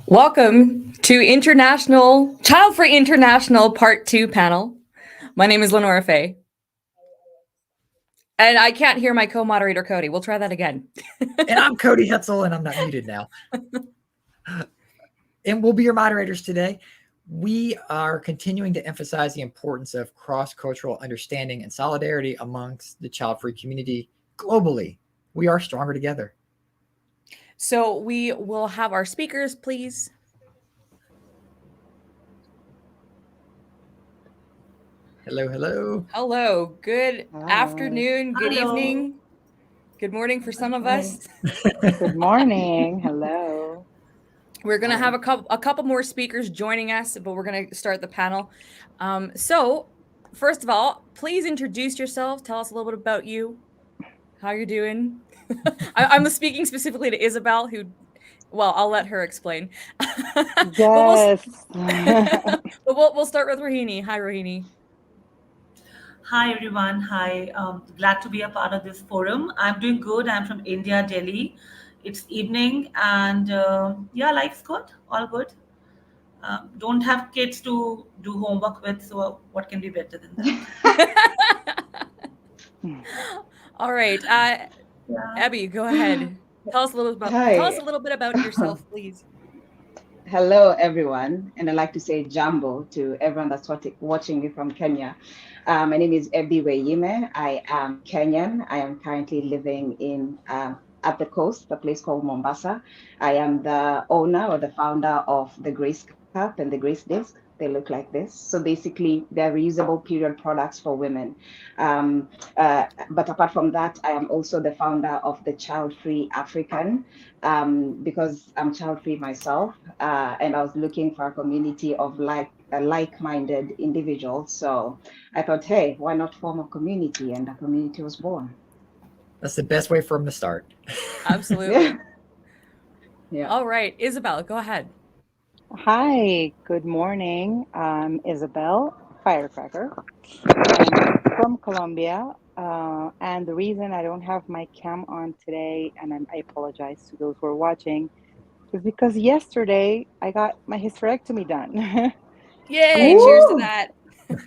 Welcome to Childfree International Part 2 panel. My name is Lenora Faye. And I can't hear my co-moderator, Cody. We'll try that again. And I'm Cody Hetzel, and I'm not muted now. And we'll be your moderators today. We are continuing to emphasize the importance of cross-cultural understanding and solidarity amongst the child-free community globally. We are stronger together. So we will have our speakers, please. Hello, hello. Hello. Good afternoon, good evening, good morning for some of us. Good morning. Hello. We're going to have a couple more speakers joining us, but we're going to start the panel. So first of all, please introduce yourself. Tell us a little bit about you, how you're doing. I'm speaking specifically to Isabel, well, I'll let her explain. Yes. But we'll start with Rohini. Hi, Rohini. Hi, everyone. Hi. Glad to be a part of this forum. I'm doing good. I'm from India, Delhi. It's evening, and life's good. All good. Don't have kids to do homework with, so what can be better than that? All right. Ebby, go ahead. Tell us a little bit about yourself, please. Hello, everyone, and I'd like to say jambo to everyone that's watching me from Kenya. My name is Ebby Weyime. I am Kenyan. I am currently living in at the coast, a place called Mombasa. I am the owner or the founder of the Grace Cup and the Grace Disc. They look like this. So basically, they're reusable period products for women. But apart from that, I am also the founder of the Childfree African, because I'm child-free myself, and I was looking for a community of like-minded individuals. So I thought, hey, why not form a community? And a community was born. That's the best way for them to start. Absolutely. Yeah. All right, Isabel, go ahead. Hi, good morning. I'm Isabel Firecracker. I'm from Colombia. And the reason I don't have my cam on today, and I apologize to those who are watching, is because yesterday I got my hysterectomy done. Yay, cheers to that.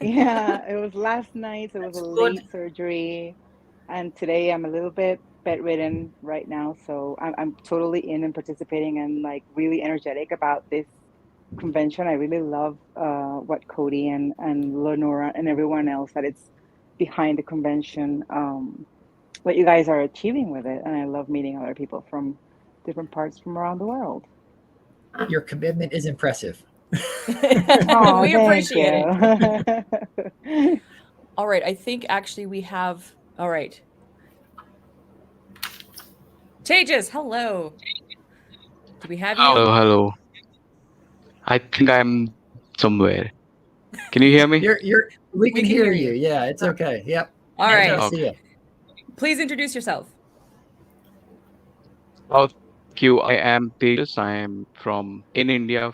Yeah, it was last night, so it was a late surgery. And today I'm a little bit bedridden right now, so I'm totally in and participating and like really energetic about this convention. I really love what Cody and Lenora and everyone else that it's behind the convention, what you guys are achieving with it. And I love meeting other people from different parts from around the world. Your commitment is impressive. Oh, we appreciate it. All right, I think actually we have, all right. Tejas, hello. Do we have you? Hello. I think I'm somewhere. Can you hear me? We can hear you. Yeah, it's okay. Yep. All right. Okay. Please introduce yourself. Thank you. I am Tejas. I am from India.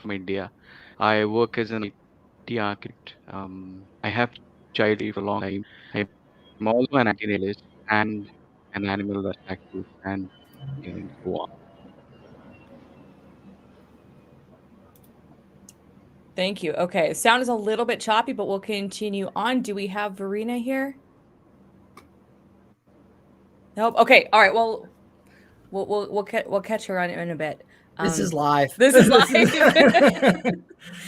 I work as an IT architect. I have child for a long time. I'm also an anti-natalist and an animal rights activist and so on. Thank you. Okay, sound is a little bit choppy, but we'll continue on. Do we have Verena here? Nope. Okay. All right. Well, we'll catch her on in a bit. This is live. This is live.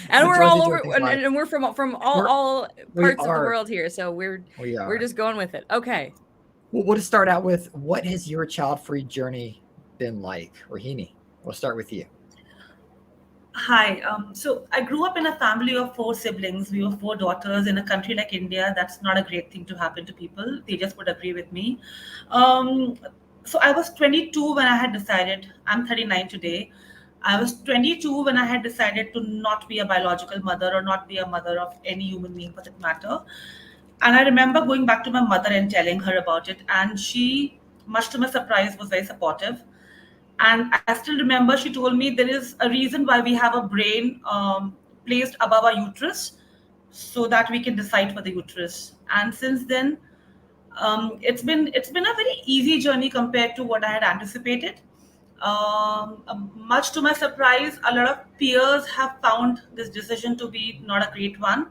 And we're all over, and we're from all parts of the world here, so we're just going with it. Okay. Well, we'll just start out with, what has your child-free journey been like? Rohini, we'll start with you. Hi. So I grew up in a family of 4 siblings. We were 4 daughters in a country like India. That's not a great thing to happen to people. They just would agree with me. So I was 22 when I had decided, I'm 39 today. I was 22 when I had decided to not be a biological mother or not be a mother of any human being for that matter. And I remember going back to my mother and telling her about it. And she, much to my surprise, was very supportive. And I still remember she told me there is a reason why we have a brain placed above our uterus so that we can decide for the uterus. And since then, it's been a very easy journey compared to what I had anticipated. Much to my surprise, a lot of peers have found this decision to be not a great one.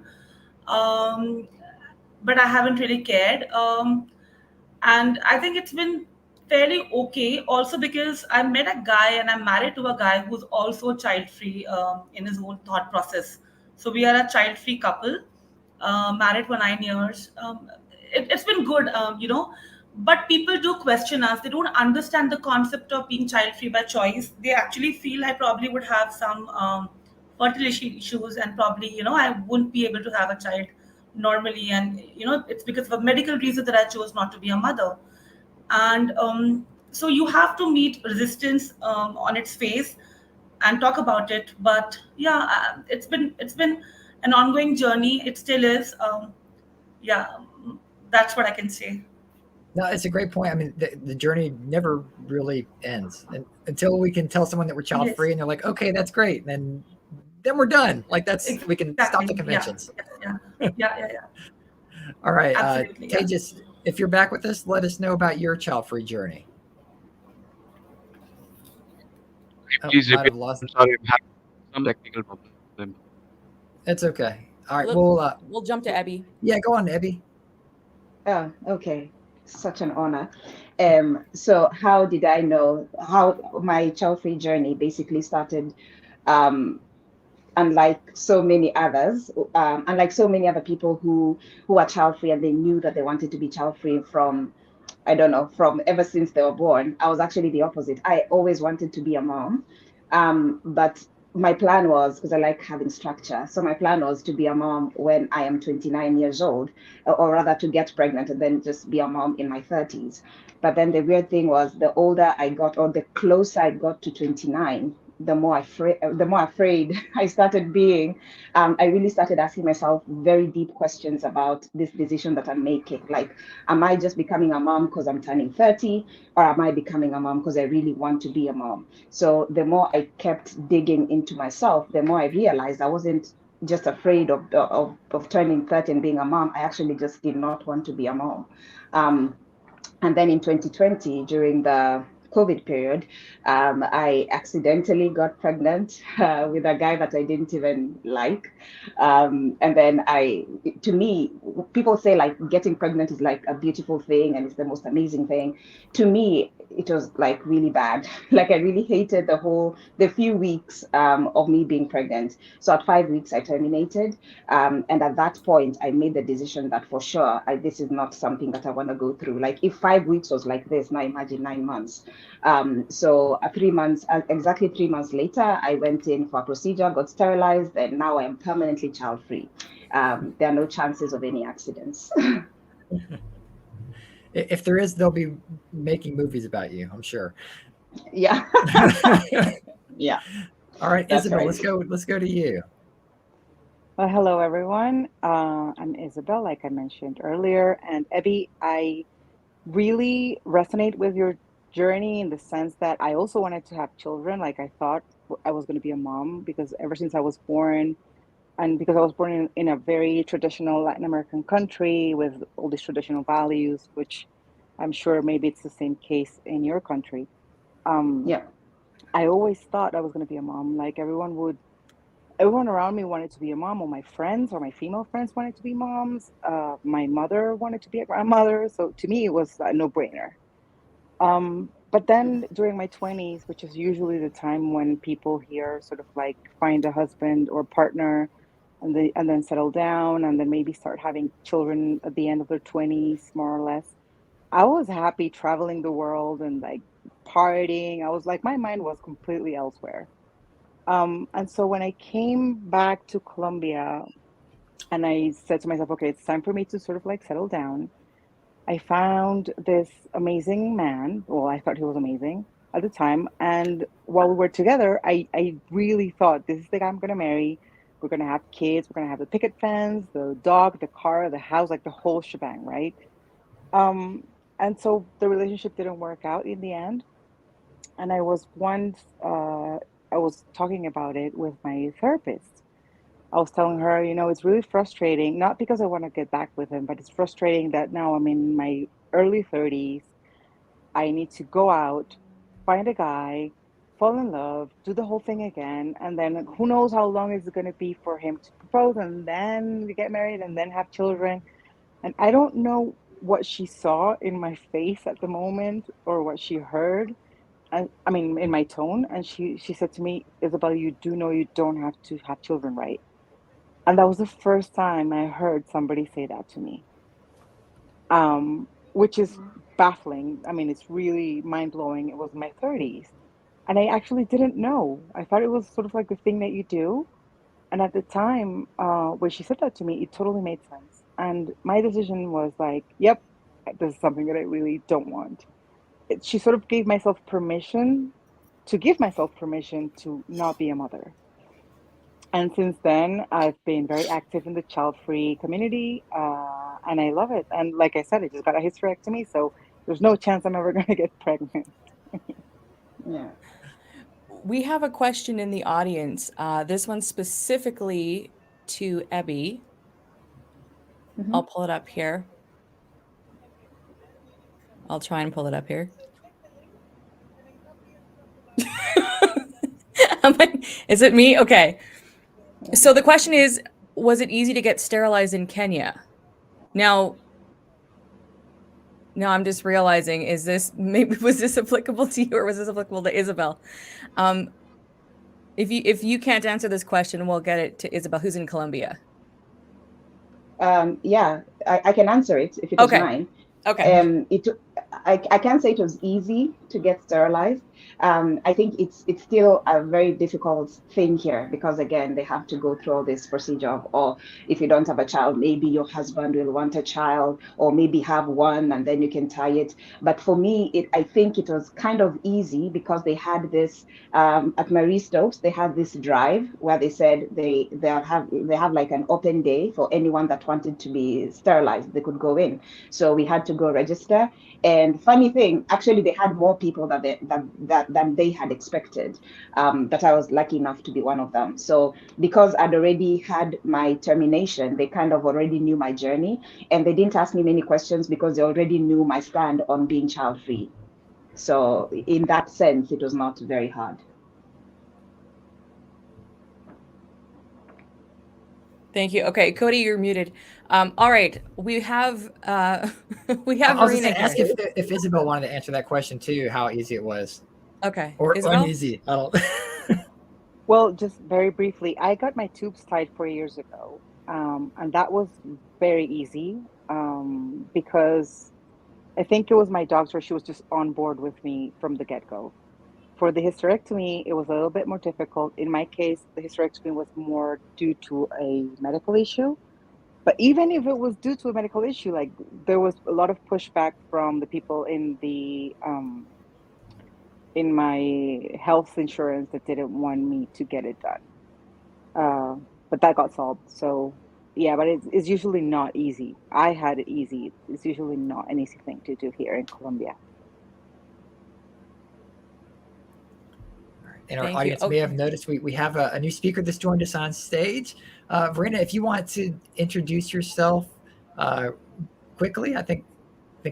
Um, but I haven't really cared. And I think it's been fairly okay. Also because I met a guy and I'm married to a guy who's also child free in his own thought process. So we are a child free couple, married for 9 years. It's been good, But people do question us. They don't understand the concept of being child free by choice. They actually feel I probably would have some fertility issues and probably, I wouldn't be able to have a child normally. And, it's because of a medical reason that I chose not to be a mother. And so you have to meet resistance on its face and talk about it. But yeah, it's been an ongoing journey. It still is. Yeah, that's what I can say. No, it's a great point. I mean, the journey never really ends until we can tell someone that we're child free, Yes. and they're like, "Okay, that's great." And then we're done. Like we can stop the Exactly. conventions. Yeah. All right, Absolutely. Yeah. Tejas, if you're back with us, let us know about your child free journey. Oh, Please might repeat. have lost. I'm sorry, I'm having some technical problem. It's okay. All right, We'll jump to Ebby. yeah, go on, Ebby. Oh, okay. Such an honor. So how did I know how my child-free journey basically started? Um, unlike so many others, unlike so many other people who are child-free and they knew that they wanted to be child-free from, I don't know, from ever since they were born. I was actually the opposite. I always wanted to be a mom. But my plan was, because I like having structure, so my plan was to be a mom when I am 29 years old, or rather to get pregnant and then just be a mom in my 30s. But then the weird thing was the older I got, or the closer I got to 29, the more afraid I started being. I really started asking myself very deep questions about this decision that I'm making. Like, am I just becoming a mom because I'm turning 30, or am I becoming a mom because I really want to be a mom? So the more I kept digging into myself, the more I realized I wasn't just afraid of turning 30 and being a mom. I actually just did not want to be a mom. And then in 2020, during the COVID period, I accidentally got pregnant with a guy that I didn't even like. And then to me, people say like getting pregnant is like a beautiful thing and it's the most amazing thing. To me, it was like really bad. Like I really hated the few weeks of me being pregnant. So at 5 weeks, I terminated. And at that point, I made the decision that for sure, this is not something that I want to go through. Like if 5 weeks was like this, now imagine 9 months. So exactly 3 months later, I went in for a procedure, got sterilized, and now I am permanently child free. There are no chances of any accidents. If there is, they'll be making movies about you, I'm sure. Yeah. Yeah. All right, That's Isabel, right. let's go to you. Well, hello, everyone. I'm Isabel, like I mentioned earlier. And Ebby, I really resonate with your journey in the sense that I also wanted to have children. Like I thought I was going to be a mom because ever since I was born, and because I was born in a very traditional Latin American country with all these traditional values, which I'm sure maybe it's the same case in your country. Um, Yeah. I always thought I was going to be a mom. Like everyone around me wanted to be a mom, or my friends or my female friends wanted to be moms. My mother wanted to be a grandmother. So to me, it was a no-brainer. But then during my 20s, which is usually the time when people here sort of like find a husband or partner and then settle down and then maybe start having children at the end of their 20s, more or less. I was happy traveling the world and like partying. I was like, my mind was completely elsewhere. And so when I came back to Colombia and I said to myself, okay, it's time for me to sort of like settle down, I found this amazing man. Well, I thought he was amazing at the time. And while we were together, I really thought this is the guy I'm going to marry. We're going to have kids. We're going to have the picket fence, the dog, the car, the house, like the whole shebang, right? Um, and so the relationship didn't work out in the end. And I was talking about it with my therapist. I was telling her, it's really frustrating, not because I want to get back with him, but it's frustrating that now I'm in my early 30s. I need to go out find a guy, fall in love, do the whole thing again, and then who knows how long is it going to be for him to propose, and then we get married, and then have children. And I don't know what she saw in my face at the moment or what she heard. And I mean, in my tone. And she said to me, Isabel, you do know you don't have to have children, right? And that was the first time I heard somebody say that to me, which is baffling. I mean, it's really mind blowing. It was my 30s. And I actually didn't know. I thought it was sort of like the thing that you do. And at the time, when she said that to me, it totally made sense. And my decision was like, yep, this is something that I really don't want. She sort of gave myself permission to give myself permission to not be a mother. And since then, I've been very active in the child-free community, and I love it. And like I said, I just got a hysterectomy, so there's no chance I'm ever going to get pregnant. Yeah. We have a question in the audience. This one's specifically to Ebby. Mhm. I'll pull it up here. I'll try and pull it up here. Is it me? Okay. So the question is, was it easy to get sterilized in Kenya? Now I'm just realizing, was this applicable to you or was this applicable to Isabel? If you can't answer this question, we'll get it to Isabel, who's in Colombia. Yeah, I can answer it if you don't Okay. mind. Okay. I can't say it was easy to get sterilized. I think it's still a very difficult thing here because again they have to go through all this procedure of, or if you don't have a child, maybe your husband will want a child, or maybe have one and then you can tie it. But for me, I think it was kind of easy because they had this at Marie Stopes. They had this drive where they said they have like an open day for anyone that wanted to be sterilized. They could go in. So we had to go register. And funny thing, actually, they had more people than they had expected. But I was lucky enough to be one of them. So because I'd already had my termination, they kind of already knew my journey, and they didn't ask me many questions because they already knew my stand on being child-free. So in that sense, it was not very hard. Thank you. Okay, Cody, you're muted. All right, we have I was going Rohini to ask here. if Isabel wanted to answer that question too, how easy it was. Okay. Or Isabel? uneasy. I don't. Well, just very briefly, I got my tubes tied 4 years ago, and that was very easy because I think it was my doctor. She was just on board with me from the get-go. For the hysterectomy, it was a little bit more difficult. In my case, the hysterectomy was more due to a medical issue. But even if it was due to a medical issue, like there was a lot of pushback from the people in my health insurance that didn't want me to get it done. But that got solved. So yeah, but it's usually not easy. I had it easy. It's usually not an easy thing to do here in Colombia. And our Thank you. audience may have noticed we have a new speaker that's joined us on stage. Verena, if you want to introduce yourself quickly, I think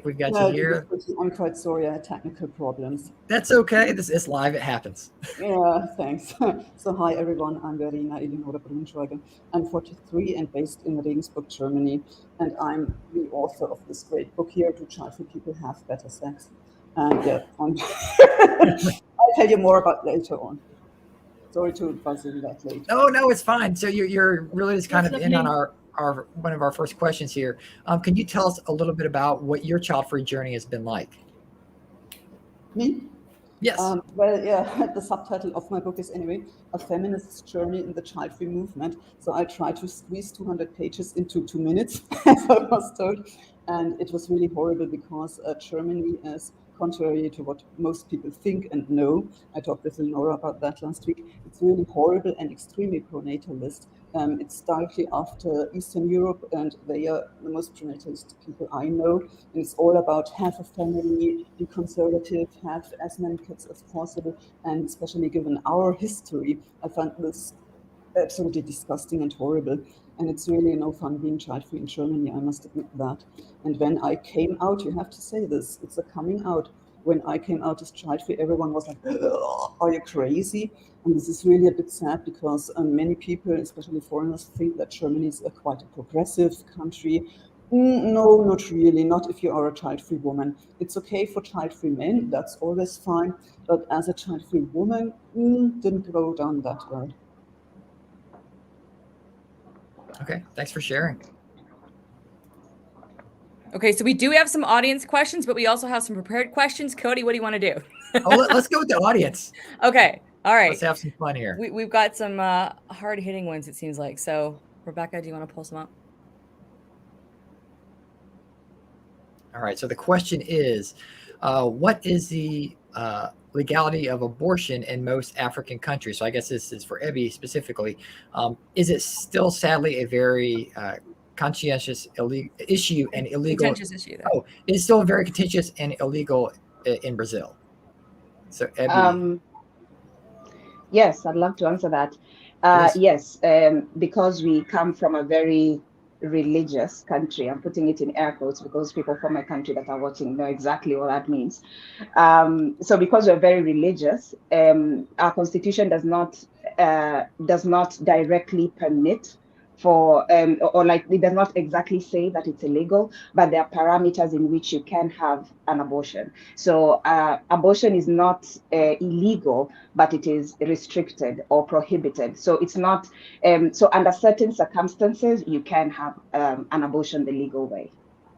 we've got you here. I'm quite sorry, I had technical problems. That's okay. This is live. It happens. Yeah, thanks. So hi, everyone. I'm Verena Eleonora Brunschweiger. I'm 43 and based in Regensburg, Germany. And I'm the author of this great book here, Do Childfree People Have Better Sex? And yeah, I'll tell you more about later on. Sorry to buzz in that late. No, it's fine. So you're really just kind of in on our one of our first questions here. Can you tell us a little bit about what your child-free journey has been like? Me? Yes. Well, yeah, the subtitle of my book is anyway, A Feminist's Journey in the Childfree Movement. So I tried to squeeze 200 pages into 2 minutes, as I was told. And it was really horrible because Germany is, contrary to what most people think and know, I talked with Eleonora about that last week, it's really horrible and extremely pronatalist. It's directly after Eastern Europe, and they are the most pronatalist people I know. And it's all about have a family, be conservative, have as many kids as possible. And especially given our history, I find this absolutely disgusting and horrible. And it's really no fun being child-free in Germany, I must admit that. And when I came out, you have to say this, it's a coming out. when I came out as child-free, everyone was like, are you crazy? And this is really a bit sad because many people, especially foreigners, think that Germany is quite a progressive country. No, not really, not if you are a child-free woman. It's okay for child-free men, that's always fine. But as a child-free woman, didn't go down that road. Okay, thanks for sharing. Okay, so we do have some audience questions, but we also have some prepared questions. Cody, what do you want to do? Let's go with the audience. Okay, all right. Let's have some fun here. We've got some hard-hitting ones, it seems like. So, Rebecca, do you want to pull some up? All right, so the question is, what is the legality of abortion in most African countries? So I guess this is for Ebby specifically. Is it still sadly a very contentious issue and illegal? Contentious issue. There. Oh, it's still very contentious and illegal in Brazil. So Ebby. Yes, I'd love to answer that. Yes, because we come from a very religious country. I'm putting it in air quotes because people from my country that are watching know exactly what that means. So because we're very religious, our constitution does not directly permit for or like it does not exactly say that it's illegal, but there are parameters in which you can have an abortion. So abortion is not illegal, but it is restricted or prohibited. So it's not so under certain circumstances you can have an abortion the legal way.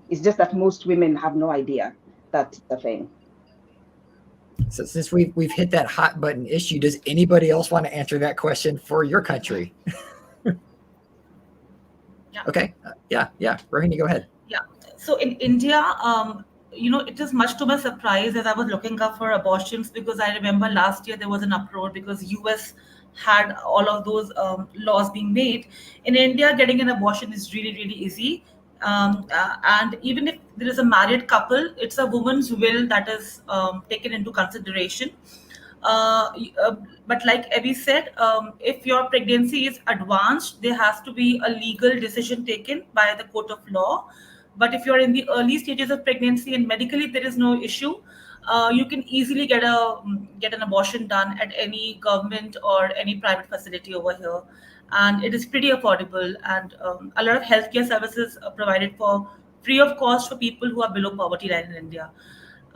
It's just that most women have no idea that's the thing. So since we've hit that hot button issue, does anybody else want to answer that question for your country? Yeah. Okay. Yeah. Rohini, go ahead. Yeah. So in India, it is much to my surprise as I was looking up for abortions, because I remember last year there was an uproar because US had all of those laws being made. In India, getting an abortion is really, really easy. And even if there is a married couple, it's a woman's will that is taken into consideration. But like Ebby said, if your pregnancy is advanced, there has to be a legal decision taken by the court of law. But if you're in the early stages of pregnancy and medically there is no issue, you can easily get an abortion done at any government or any private facility over here. And it is pretty affordable, and a lot of healthcare services are provided for free of cost for people who are below poverty line in India.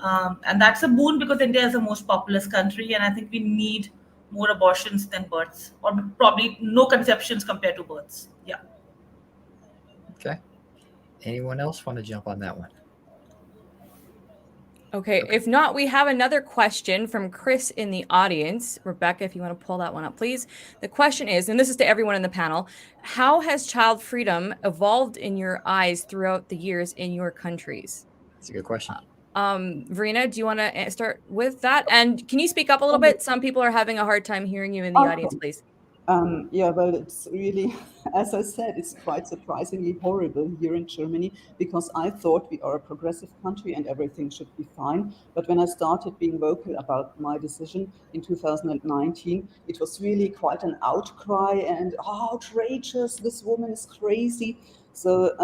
And that's a boon because India is the most populous country, and I think we need more abortions than births, or probably no conceptions compared to births. Yeah. Okay. Anyone else want to jump on that one? Okay. If not, we have another question from Chris in the audience. Rebecca, if you want to pull that one up, please. The question is, and this is to everyone in the panel, how has child freedom evolved in your eyes throughout the years in your countries? That's a good question. Verena, do you want to start with that? And can you speak up a little bit? Some people are having a hard time hearing you in the audience, please. Yeah, well, it's really, as I said, it's quite surprisingly horrible here in Germany, because I thought we are a progressive country and everything should be fine. But when I started being vocal about my decision in 2019, it was really quite an outcry and outrageous, this woman is crazy. So,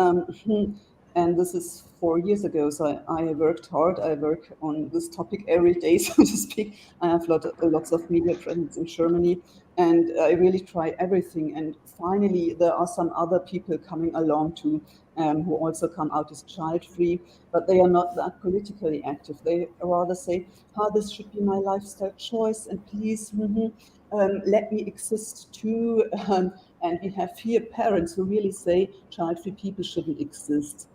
and this is 4 years ago, so I worked hard. I work on this topic every day, so to speak. I have lots of media presence in Germany, and I really try everything. And finally, there are some other people coming along too, who also come out as child-free, but they are not that politically active. They rather say, this should be my lifestyle choice, and please, let me exist too. And we have here parents who really say child-free people shouldn't exist.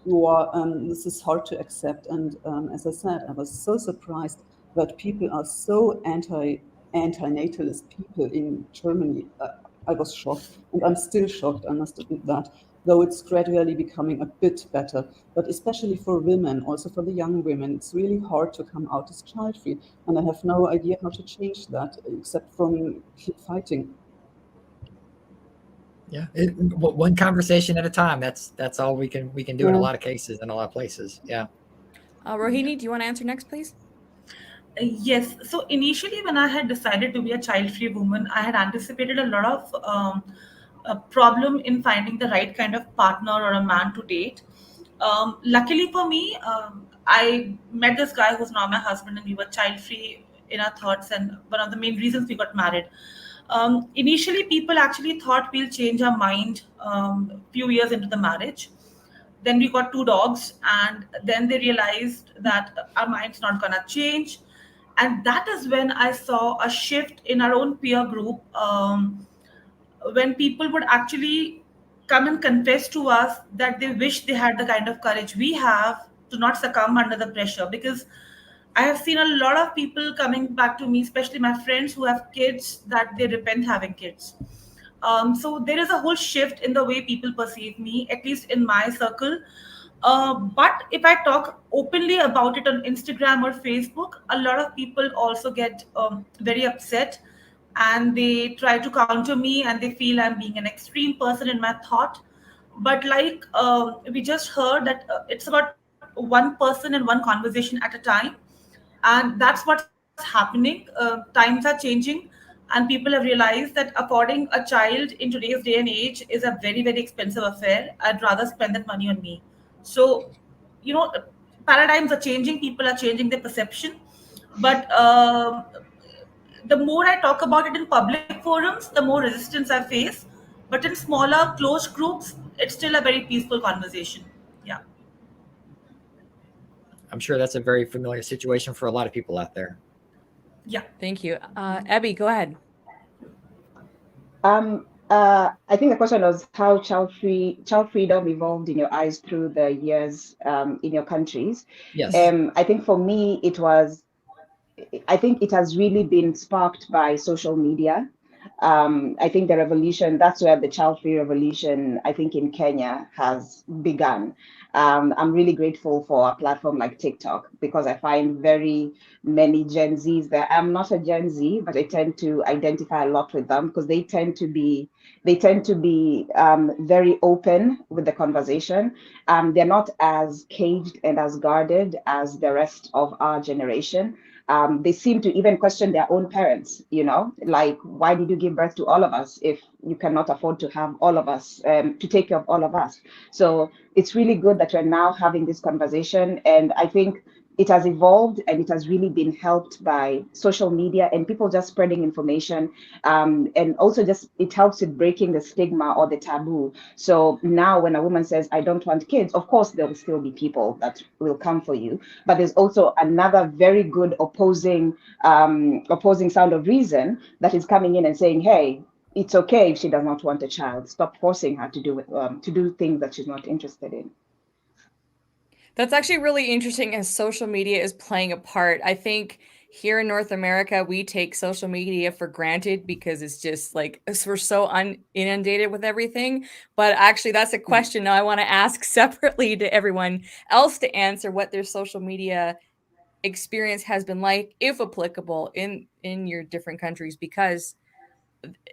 This is hard to accept, and as I said, I was so surprised that people are so anti-natalist people in Germany. I was shocked, and I'm still shocked, I must admit that, though it's gradually becoming a bit better. But especially for women, also for the young women, it's really hard to come out as child-free, and I have no idea how to change that except from keep fighting. Yeah, one conversation at a time. That's all we can do in a lot of cases in a lot of places. Yeah. Rohini, do you want to answer next, please? Yes. So initially, when I had decided to be a child-free woman, I had anticipated a lot of a problem in finding the right kind of partner or a man to date. Luckily for me, I met this guy who's now my husband, and we were child free in our thoughts. And one of the main reasons we got married. Initially, people actually thought we'll change our mind few years into the marriage. Then we got two dogs, and then they realized that our mind's not gonna change. And that is when I saw a shift in our own peer group. When people would actually come and confess to us that they wish they had the kind of courage we have to not succumb under the pressure. Because I have seen a lot of people coming back to me, especially my friends who have kids, that they repent having kids. So there is a whole shift in the way people perceive me, at least in my circle. But if I talk openly about it on Instagram or Facebook, a lot of people also get very upset, and they try to counter me, and they feel I'm being an extreme person in my thought. But like we just heard that it's about one person and one conversation at a time, and that's what's happening. Times are changing, and people have realized that affording a child in today's day and age is a very, very expensive affair. I'd rather spend that money on me. So, you know, paradigms are changing, people are changing their perception. But the more I talk about it in public forums, the more resistance I face. But in smaller, closed groups, it's still a very peaceful conversation. Yeah. I'm sure that's a very familiar situation for a lot of people out there. Yeah. Thank you. Ebby, go ahead. I think the question was how child freedom evolved in your eyes through the years in your countries. Yes. I think for me, I think it has really been sparked by social media. I think the revolution, that's where the child-free revolution, I think in Kenya has begun. I'm really grateful for a platform like TikTok because I find very many Gen Zs there. I'm not a Gen Z, but I tend to identify a lot with them because they tend to be very open with the conversation. They're not as caged and as guarded as the rest of our generation. They seem to even question their own parents, like, why did you give birth to all of us if you cannot afford to have all of us, to take care of all of us? So it's really good that we're now having this conversation. And I think it has evolved and it has really been helped by social media and people just spreading information. And also just, it helps with breaking the stigma or the taboo. So now when a woman says, I don't want kids, of course, there will still be people that will come for you. But there's also another very good opposing sound of reason that is coming in and saying, hey, it's okay if she does not want a child. Stop forcing her to do things that she's not interested in. That's actually really interesting as social media is playing a part. I think here in North America, we take social media for granted because it's just like we're so inundated with everything. But actually, that's a question now I want to ask separately to everyone else to answer what their social media experience has been like, if applicable, in your different countries, because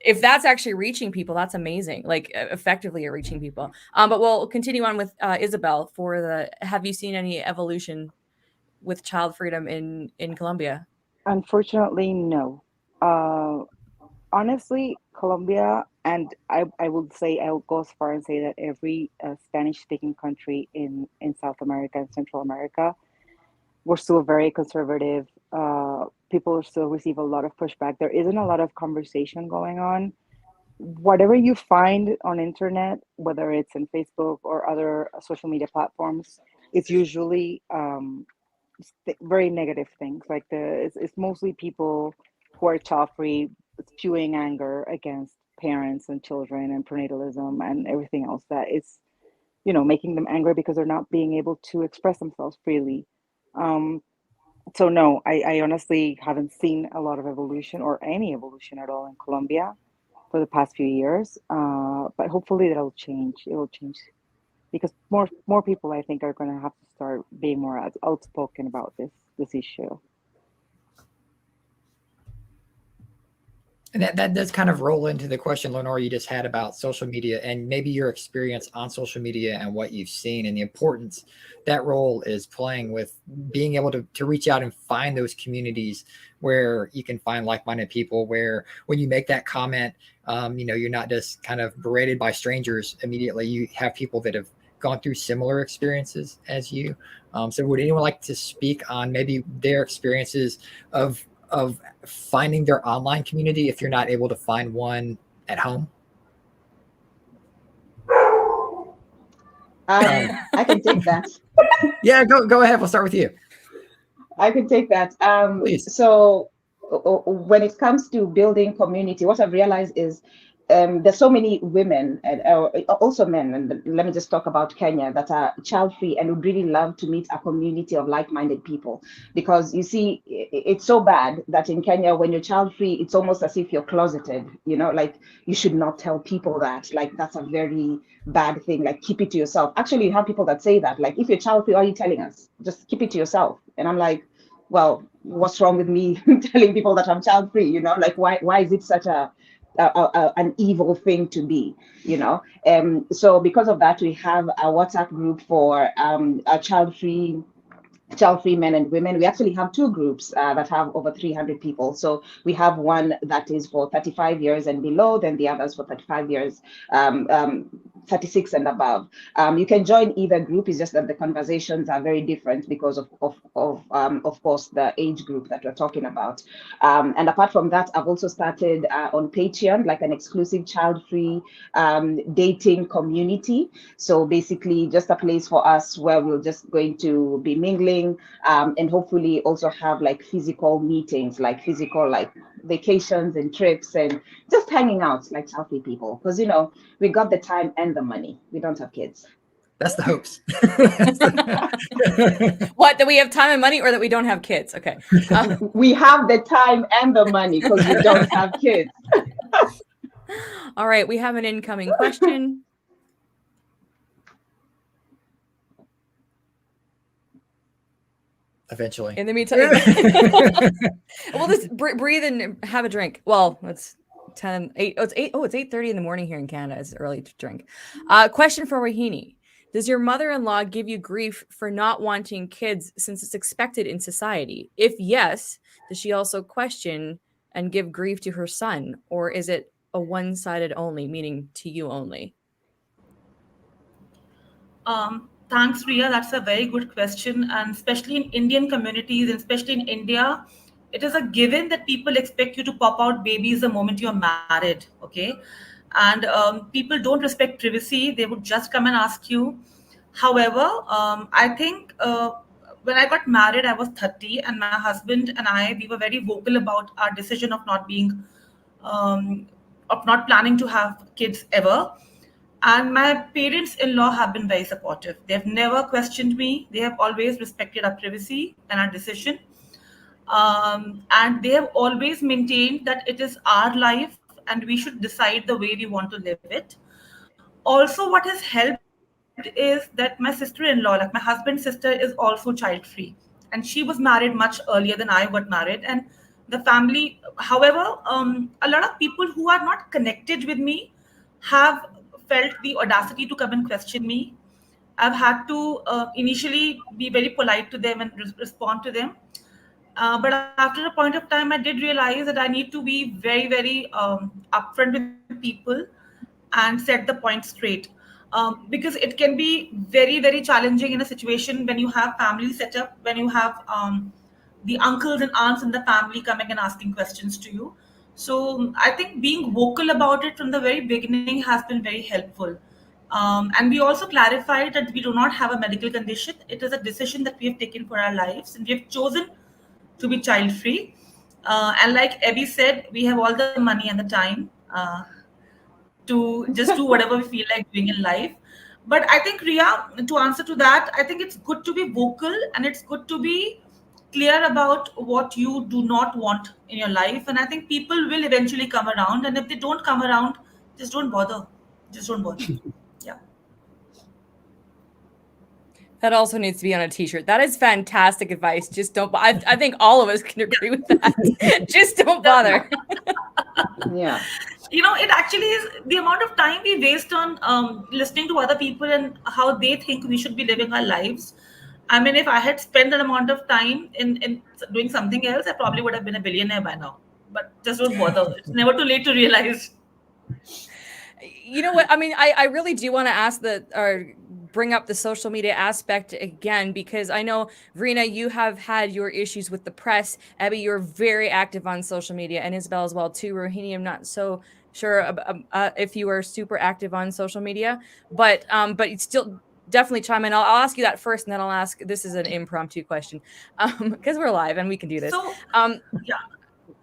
if that's actually reaching people, that's amazing. Like effectively at reaching people. But we'll continue on with Isabel for have you seen any evolution with child freedom in Colombia? Unfortunately, no. Honestly, Colombia, and I would say, I will go as far and say that every Spanish-speaking country in South America and Central America, we're still very conservative. People still receive a lot of pushback. There isn't a lot of conversation going on. Whatever you find on internet, whether it's in Facebook or other social media platforms, it's usually very negative things. Like it's mostly people who are child free spewing anger against parents and children and prenatalism and everything else that is, making them angry because they're not being able to express themselves freely. So no, I honestly haven't seen a lot of evolution or any evolution at all in Colombia for the past few years. But hopefully that'll change. It will change because more people, I think, are going to have to start being more outspoken about this issue. And that does kind of roll into the question, Lenore, you just had about social media and maybe your experience on social media and what you've seen and the importance that role is playing with being able to reach out and find those communities where you can find like-minded people, where when you make that comment, you're not just kind of berated by strangers immediately. You have people that have gone through similar experiences as you. So would anyone like to speak on maybe their experiences of finding their online community if you're not able to find one at home? I can take that. Yeah, go ahead. We'll start with you. I can take that. Please. So when it comes to building community, what I've realized is there's so many women and also men, and let me just talk about Kenya, that are child free and would really love to meet a community of like-minded people. Because you see, it's so bad that in Kenya, when you're child free, it's almost as if you're closeted, like you should not tell people that, like that's a very bad thing, like keep it to yourself. Actually, you have people that say that, like, if you're child free, why are you telling us? Just keep it to yourself. And I'm like, well, what's wrong with me telling people that I'm child free? Like why is it such an evil thing to be, so because of that, we have a WhatsApp group for child-free men and women. We actually have two groups that have over 300 people. So we have one that is for 35 years and below, then the others for 35 years, 36 and above. You can join either group. It's just that the conversations are very different because of course, the age group that we're talking about. And apart from that, I've also started on Patreon, like an exclusive child-free dating community. So basically just a place for us where we're just going to be mingling, and hopefully also have like physical meetings, like physical like vacations and trips and just hanging out like healthy people, because we got the time and the money. We don't have kids. That's the hopes. What, that we have time and money, or that we don't have kids? Okay. We have the time and the money because we don't have kids. All right, we have an incoming question. Eventually. In the meantime, we'll just breathe and have a drink. Well, it's 10, 8. Oh, it's 8. Oh, it's 8:30 in the morning here in Canada. It's early to drink. Question for Rohini. Does your mother-in-law give you grief for not wanting kids since it's expected in society? If yes, does she also question and give grief to her son? Or is it a one-sided only, meaning to you only? Thanks, Ria. That's a very good question. And especially in Indian communities, and especially in India, it is a given that people expect you to pop out babies the moment you're married, okay? And people don't respect privacy. They would just come and ask you. However, I think when I got married, I was 30, and my husband and I, we were very vocal about our decision of not planning to have kids ever. And my parents-in-law have been very supportive. They've never questioned me. They have always respected our privacy and our decision. And they have always maintained that it is our life and we should decide the way we want to live it. Also, what has helped is that my sister-in-law, like my husband's sister, is also child-free. And she was married much earlier than I got married. And the family, however, a lot of people who are not connected with me have felt the audacity to come and question me. I've had to initially be very polite to them and respond to them. But after a point of time, I did realize that I need to be very, very upfront with people and set the point straight. Because it can be very, very challenging in a situation when you have family set up, when you have the uncles and aunts in the family coming and asking questions to you. So I think being vocal about it from the very beginning has been very helpful. And we also clarified that we do not have a medical condition. It is a decision that we have taken for our lives, and we have chosen to be child free. And like Ebby said, we have all the money and the time to just do whatever we feel like doing in life. But I think, Ria, to answer to that, I think it's good to be vocal and it's good to be clear about what you do not want in your life. And I think people will eventually come around. And if they don't come around, just don't bother. Just don't bother. Yeah. That also needs to be on a t-shirt. That is fantastic advice. Just don't. I think all of us can agree with that. Just don't bother. Yeah. It actually is the amount of time we waste on listening to other people and how they think we should be living our lives. I mean, if I had spent an amount of time in doing something else, I probably would have been a billionaire by now. But just don't bother. It's never too late to realize. You know what? I mean, I really do want to ask bring up the social media aspect again, because I know, Verena, you have had your issues with the press. Ebby, you're very active on social media, and Isabel as well too. Rohini, I'm not so sure if you are super active on social media, but it's still definitely chime in. I'll ask you that first, and then I'll ask. This is an impromptu question, because we're live and we can do this. So, yeah.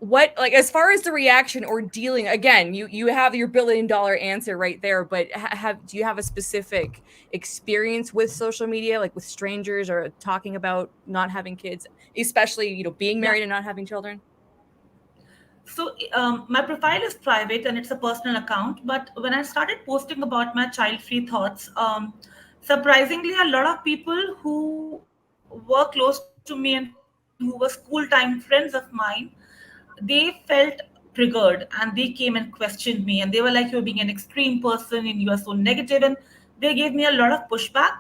What, like, as far as the reaction or dealing, again, you have your $1 billion answer right there, but do you have a specific experience with social media, like with strangers or talking about not having kids, especially being married and not having children? So my profile is private and it's a personal account. But when I started posting about my child-free thoughts, surprisingly, a lot of people who were close to me and who were school-time friends of mine, they felt triggered and they came and questioned me. And they were like, "You're being an extreme person and you are so negative." And they gave me a lot of pushback.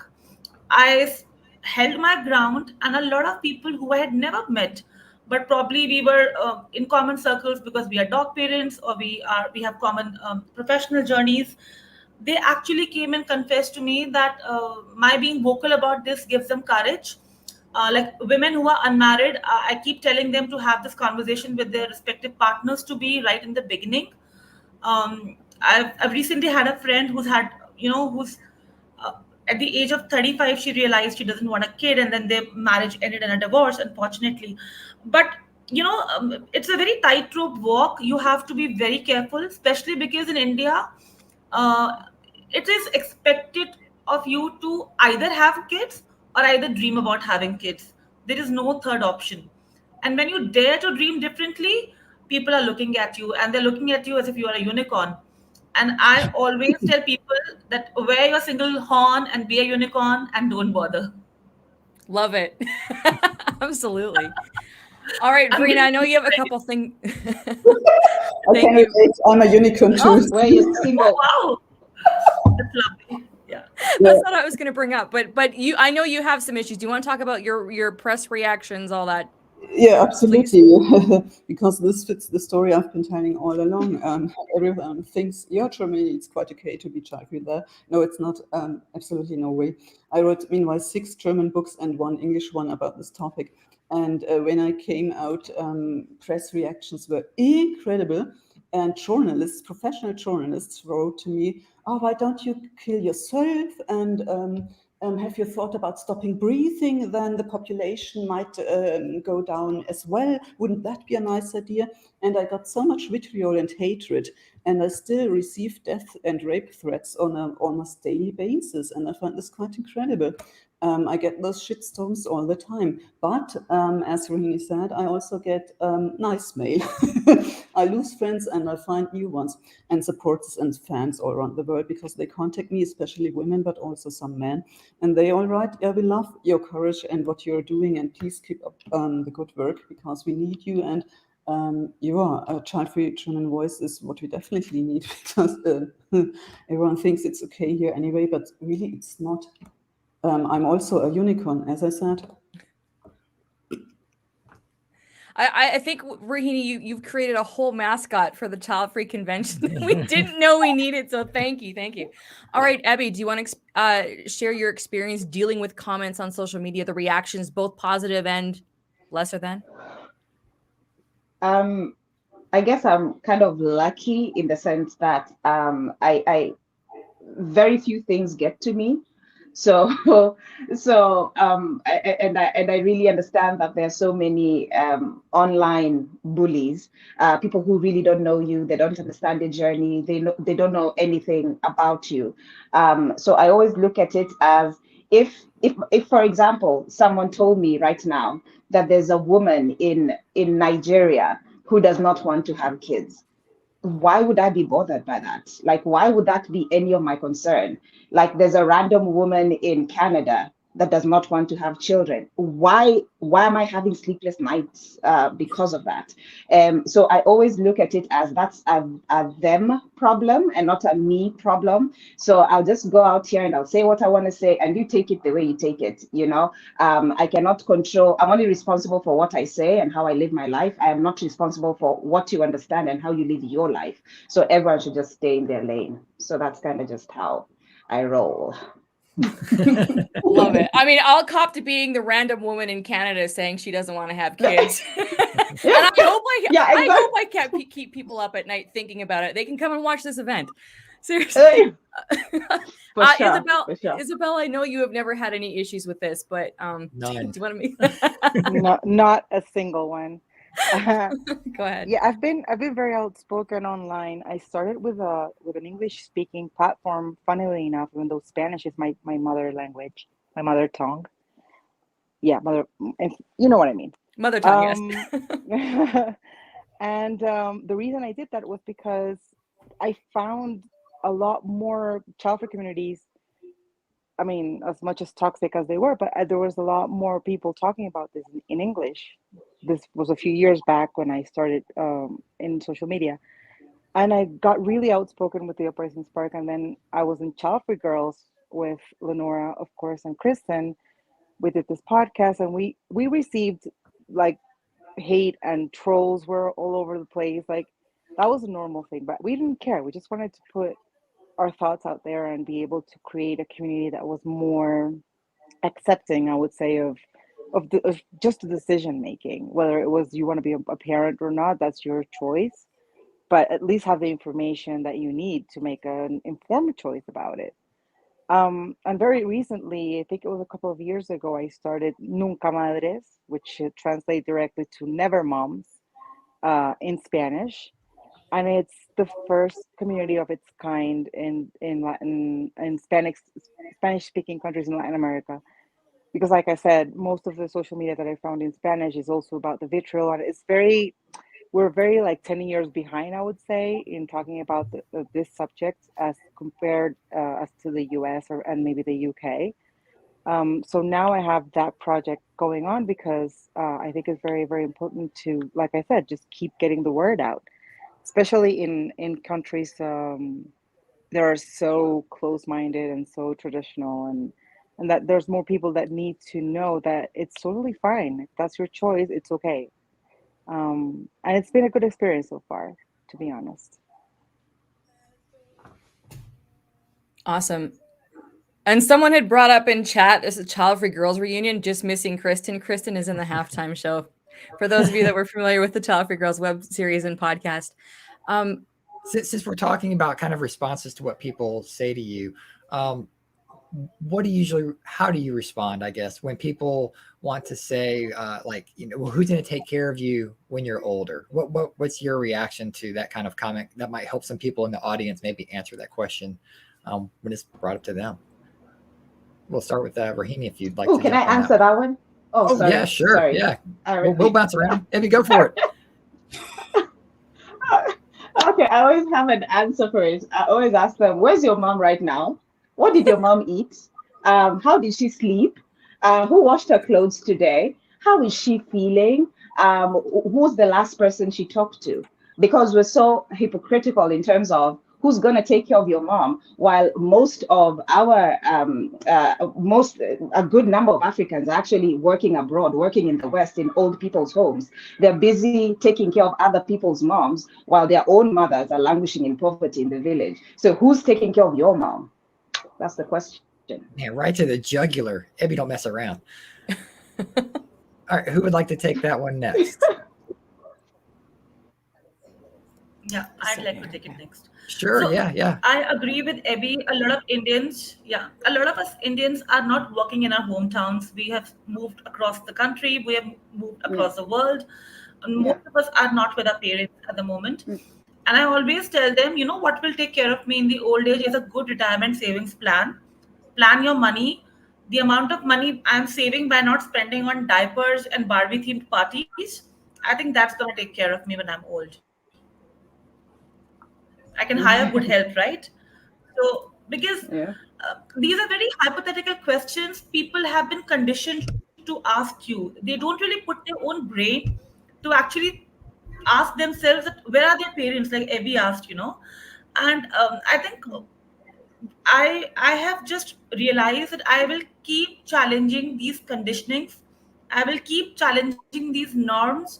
Held my ground, and a lot of people who I had never met, but probably we were in common circles because we are dog parents or we have common professional journeys. They actually came and confessed to me that my being vocal about this gives them courage. Like women who are unmarried, I keep telling them to have this conversation with their respective partners to be right in the beginning. I've recently had a friend who's had, who's at the age of 35, she realized she doesn't want a kid, and then their marriage ended in a divorce, unfortunately. But it's a very tightrope walk. You have to be very careful, especially because in India, it is expected of you to either have kids or either dream about having kids. There is no third option. And when you dare to dream differently, people are looking at you, and they're looking at you as if you are a unicorn. And I always tell people that wear your single horn and be a unicorn and don't bother. Love it. Absolutely. All right, Verena, I know you have a couple things. Thank you. I'm a unicorn too. Where you single? Wow. That's lovely. Yeah. That's what I was going to bring up. But I know you have some issues. Do you want to talk about your press reactions, all that? Yeah, absolutely. Because this fits the story I've been telling all along. Everyone thinks, yeah, Germany, it's quite okay to be child-free there. No, it's not. Absolutely no way. I wrote, meanwhile, 6 German books and 1 English one about this topic. And when I came out, press reactions were incredible. And journalists, professional journalists, wrote to me, "Oh, why don't you kill yourself? And have you thought about stopping breathing? Then the population might go down as well. Wouldn't that be a nice idea?" And I got so much vitriol and hatred. And I still receive death and rape threats on an almost daily basis. And I find this quite incredible. I get those shitstorms all the time. But as Rohini said, I also get nice mail. I lose friends and I find new ones, and supporters and fans all around the world, because they contact me, especially women, but also some men. And they all write, "Yeah, we love your courage and what you're doing, and please keep up the good work because we need you." And a child-free German voice is what we definitely need, because everyone thinks it's okay here anyway, but really it's not. I'm also a unicorn, as I said. I think, Rohini, you've created a whole mascot for the Childfree Convention that we didn't know we needed. So thank you. All right, Ebby, do you want to share your experience dealing with comments on social media, the reactions, both positive and lesser than? I guess I'm kind of lucky in the sense that I very few things get to me. So I really understand that there are so many online bullies, people who really don't know you, they don't understand your journey, they don't know anything about you. So I always look at it as, if for example someone told me right now that there's a woman in Nigeria who does not want to have kids, why would I be bothered by that? Like, why would that be any of my concern? Like, there's a random woman in Canada that does not want to have children. Why am I having sleepless nights because of that? So I always look at it as that's a them problem and not a me problem. So I'll just go out here and I'll say what I want to say, and you take it the way you take it. I cannot control. I'm only responsible for what I say and how I live my life. I am not responsible for what you understand and how you live your life. So everyone should just stay in their lane. So that's kind of just how I roll. Love it. I mean, I'll cop to being the random woman in Canada saying she doesn't want to have kids. And I hope I can't keep people up at night thinking about it. They can come and watch this event. Seriously. For sure, Isabel, I know you have never had any issues with this, but None. do you want to Not a single one. Go ahead. Yeah, I've been very outspoken online. I started with an English speaking platform, funnily enough, even though Spanish is my mother language, my mother tongue. Yeah, you know what I mean. Mother tongue, yes. And the reason I did that was because I found a lot more childfree communities. I mean, as much as toxic as they were, but there was a lot more people talking about this in English. This was a few years back when I started in social media. And I got really outspoken with the Uprising Spark. And then I was in Childfree Girls with Lenora, of course, and Kristen. We did this podcast and we received like hate and trolls were all over the place. Like that was a normal thing, but we didn't care. We just wanted to put our thoughts out there and be able to create a community that was more accepting, I would say, of just the decision making. Whether it was you want to be a parent or not, that's your choice, but at least have the information that you need to make an informed choice about it. And very recently, I think it was a couple of years ago, I started Nunca Madres, which should translate directly to Never Moms in Spanish. And it's the first community of its kind in Spanish speaking countries in Latin America. Because like I said, most of the social media that I found in Spanish is also about the vitriol, and we're very like 10 years behind, I would say, in talking about this subject as compared as to the US and maybe the UK. So now I have that project going on because I think it's very, very important to, like I said, just keep getting the word out, especially in countries that are so close-minded and so traditional, and that there's more people that need to know that it's totally fine. If that's your choice, it's okay. And it's been a good experience so far, to be honest. Awesome. And someone had brought up in chat, this is a Childfree Girls reunion, just missing Kristen. Kristen is in the halftime show. For those of you that were familiar with the Childfree Girls web series and podcast. Since we're talking about kind of responses to what people say to you, how do you respond, I guess, when people want to say, like, you know, well, who's going to take care of you when you're older? What's your reaction to that kind of comment that might help some people in the audience maybe answer that question when it's brought up to them? We'll start with Rohini, if you'd like to. Can I answer that one? Oh, sorry. Yeah, sure. Sorry. Yeah. We'll bounce around. Ebby, go for it. Okay, I always have an answer for it. I always ask them, where's your mom right now? What did your mom eat? How did she sleep? Who washed her clothes today? How is she feeling? Who's the last person she talked to? Because we're so hypocritical in terms of who's going to take care of your mom, while most of our, a good number of Africans are actually working abroad, working in the West in old people's homes. They're busy taking care of other people's moms while their own mothers are languishing in poverty in the village. So who's taking care of your mom? That's the question. Yeah, right to the jugular. Ebby, don't mess around. All right, who would like to take that one next? Yeah, I'd like to take it next. Sure, So yeah. I agree with Ebby. A lot of us Indians are not working in our hometowns. We have moved across the country. We have moved across the world. And most of us are not with our parents at the moment. And I always tell them, you know, what will take care of me in the old age is a good retirement savings plan. Plan your money. The amount of money I'm saving by not spending on diapers and Barbie themed parties, I think that's going to take care of me when I'm old. I can hire good help, right? So, because these are very hypothetical questions people have been conditioned to ask you. They don't really put their own brain to actually ask themselves that where are their parents, like Ebby asked, you know. And I think I have just realized that I will keep challenging these conditionings. I will keep challenging these norms,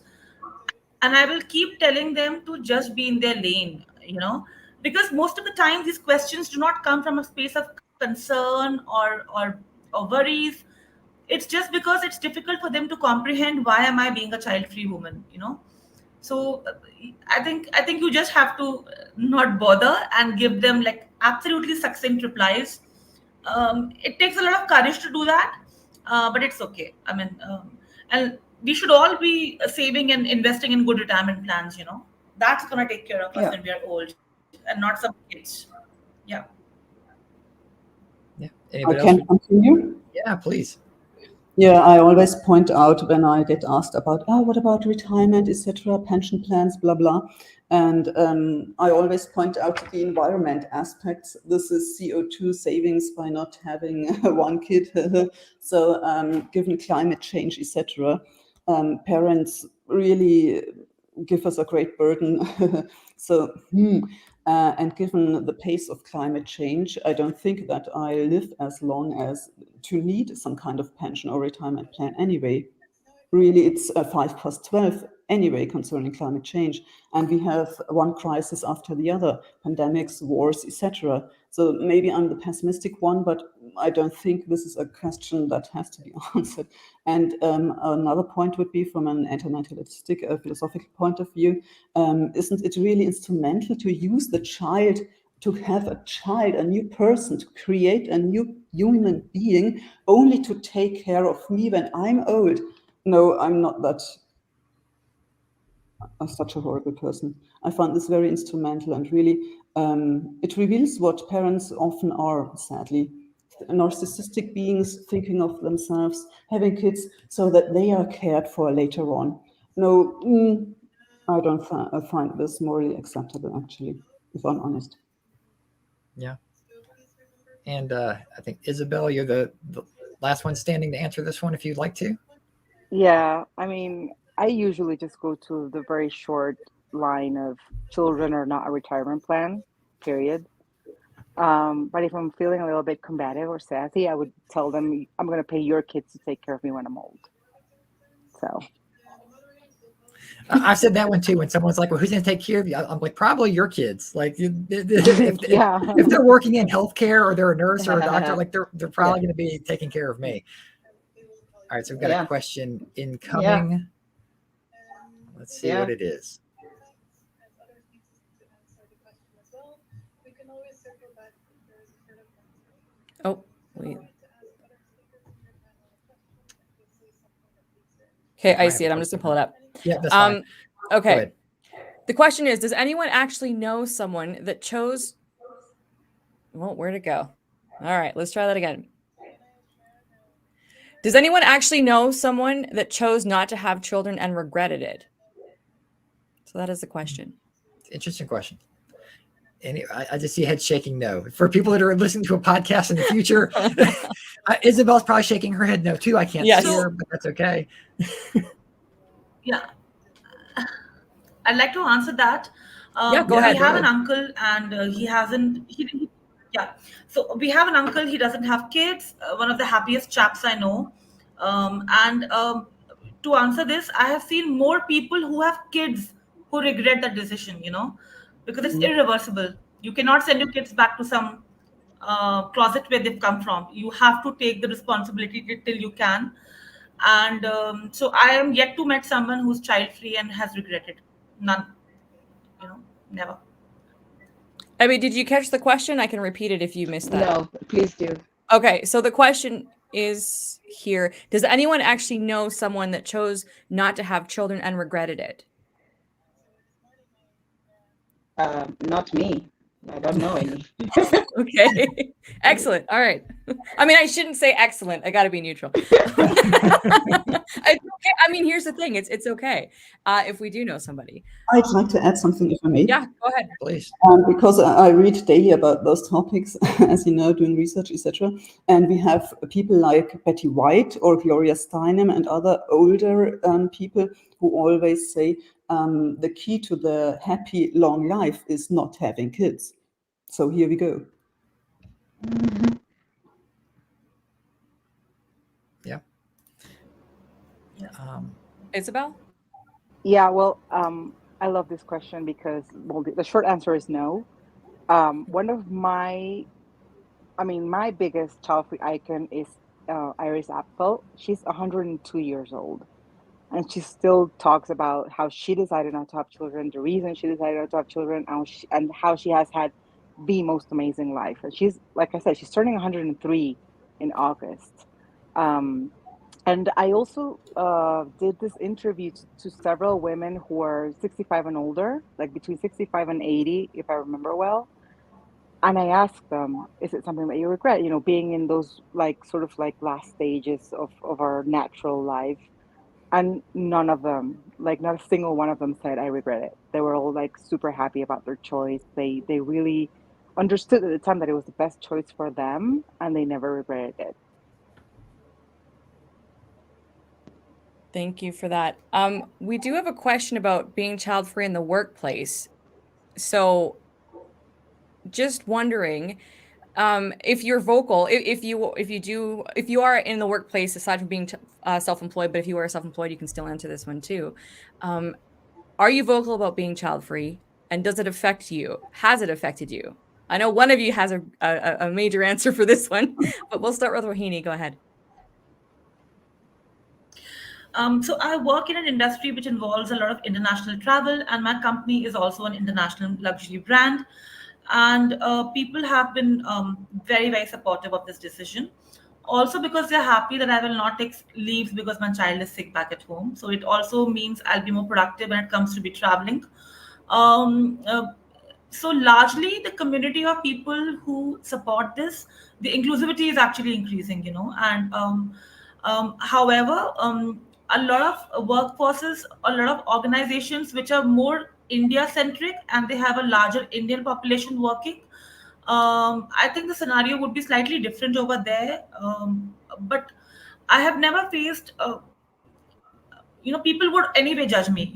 and I will keep telling them to just be in their lane, you know, because most of the time these questions do not come from a space of concern or worries. It's just because it's difficult for them to comprehend why am I being a child-free woman, So I think you just have to not bother and give them like absolutely succinct replies. It takes a lot of courage to do that, but it's okay. I mean, and we should all be saving and investing in good retirement plans. That's gonna take care of us Yeah. when we are old, and not some kids. Yeah. Yeah. I Anybody else? can continue. Yeah, please. Yeah, I always point out when I get asked about, what about retirement, etc., pension plans, blah, blah. And I always point out the environment aspects. This is CO2 savings by not having one kid. So given climate change, etc., parents really give us a great burden. So, and given the pace of climate change, I don't think that I live as long as to need some kind of pension or retirement plan anyway. Really, it's 5+12 anyway concerning climate change. And we have one crisis after the other, pandemics, wars, etc. So maybe I'm the pessimistic one, but I don't think this is a question that has to be answered. And another point would be from an anti-natalistic philosophical point of view, isn't it really instrumental to use the child, to have a child, a new person, to create a new human being only to take care of me when I'm old? No, I'm not that. I'm such a horrible person. I found this very instrumental, and really, it reveals what parents often are, sadly. Narcissistic beings thinking of themselves, having kids so that they are cared for later on. No, I don't find this morally acceptable, actually, if I'm honest. Yeah. And I think, Isabel, you're the last one standing to answer this one if you'd like to. Yeah, I mean, I usually just go to the very short line of children are not a retirement plan, period. But if I'm feeling a little bit combative or sassy, I would tell them I'm going to pay your kids to take care of me when I'm old. So I've said that one too. When someone's like, "Well, who's going to take care of you?" I'm like, "Probably your kids." Like, if they're working in healthcare or they're a nurse or a doctor, like they're probably going to be taking care of me. All right, so we've got a question incoming. Yeah. Let's see what it is. Oh, wait. Okay, I see it. I'm just going to pull it up. Yeah, that's fine. Okay. The question is, does anyone actually know someone that chose... Well, where'd it go? All right, let's try that again. Does anyone actually know someone that chose not to have children and regretted it? So that is the question. Interesting question. And I just see head shaking no. For people that are listening to a podcast in the future, Isabel's probably shaking her head no too. I can't see her, but that's okay. Yeah. I'd like to answer that. Go ahead. We have an uncle and he hasn't... So we have an uncle, he doesn't have kids, one of the happiest chaps I know. To answer this, I have seen more people who have kids who regret that decision, because it's irreversible. You cannot send your kids back to some closet where they've come from. You have to take the responsibility till you can. And so I am yet to meet someone who's child-free and has regretted. None. Never. Ebby, did you catch the question? I can repeat it if you missed that. No, please do. Okay, so the question is here. Does anyone actually know someone that chose not to have children and regretted it? Not me. I don't know any. Okay, excellent. All right. I mean, I shouldn't say excellent. I got to be neutral. I mean, here's the thing. It's okay if we do know somebody. I'd like to add something, if I may. Yeah, go ahead, please. Because I read daily about those topics, as you know, doing research, etc. And we have people like Betty White or Gloria Steinem and other older people who always say the key to the happy long life is not having kids. So here we go. Yeah. Isabel? Yeah, well, I love this question because, well, the short answer is no. One of my I mean, my biggest child-free icon is Iris Apfel. She's 102 years old, and she still talks about how she decided not to have children, the reason she decided not to have children, and how she has had the most amazing life. And she's, like I said, she's turning 103 in August. Um, and I also did this interview to several women who are 65 and older, like between 65 and 80, if I remember well. And I asked them, is it something that you regret, being in those like sort of like last stages of our natural life? And none of them, like not a single one of them said I regret it. They were all like super happy about their choice. They really understood at the time that it was the best choice for them, and they never regretted it. Thank you for that. We do have a question about being child-free in the workplace. So just wondering, if you're vocal, if you are in the workplace, aside from being self-employed, but if you are self-employed, you can still answer this one too. Are you vocal about being child-free, and does it affect you? Has it affected you? I know one of you has a major answer for this one, but we'll start with Rohini. Go ahead. So I work in an industry which involves a lot of international travel, and my company is also an international luxury brand. And people have been very, very supportive of this decision. Also, because they're happy that I will not take leaves because my child is sick back at home. So it also means I'll be more productive when it comes to be traveling. Um, uh, so largely the community of people who support this, the inclusivity is actually increasing, and however, a lot of workforces, a lot of organizations which are more India centric and they have a larger Indian population working, I think the scenario would be slightly different over there. But I have never faced people would anyway judge me,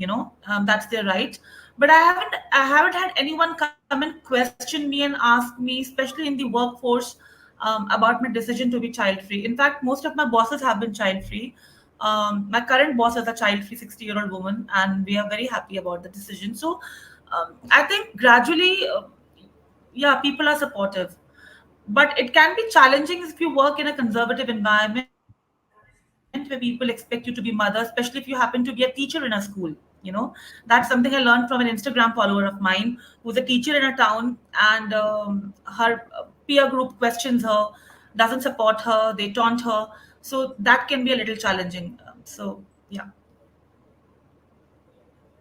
that's their right. But I haven't had anyone come and question me and ask me, especially in the workforce, about my decision to be child free. In fact, most of my bosses have been child free. My current boss is a child free 60-year-old woman, and we are very happy about the decision. So I think gradually, yeah, people are supportive, but it can be challenging if you work in a conservative environment where people expect you to be mother, especially if you happen to be a teacher in a school. That's something I learned from an Instagram follower of mine who's a teacher in a town, and her peer group questions her, doesn't support her, they taunt her. So that can be a little challenging. So yeah,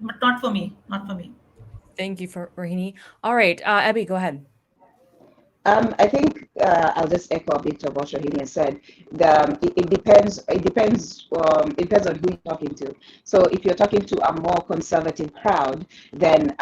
but not for me, not for me. Thank you for Rohini. All right, Ebby, go ahead. I think I'll just echo a bit of what Rohini has said. It depends. It depends on who you're talking to. So if you're talking to a more conservative crowd, then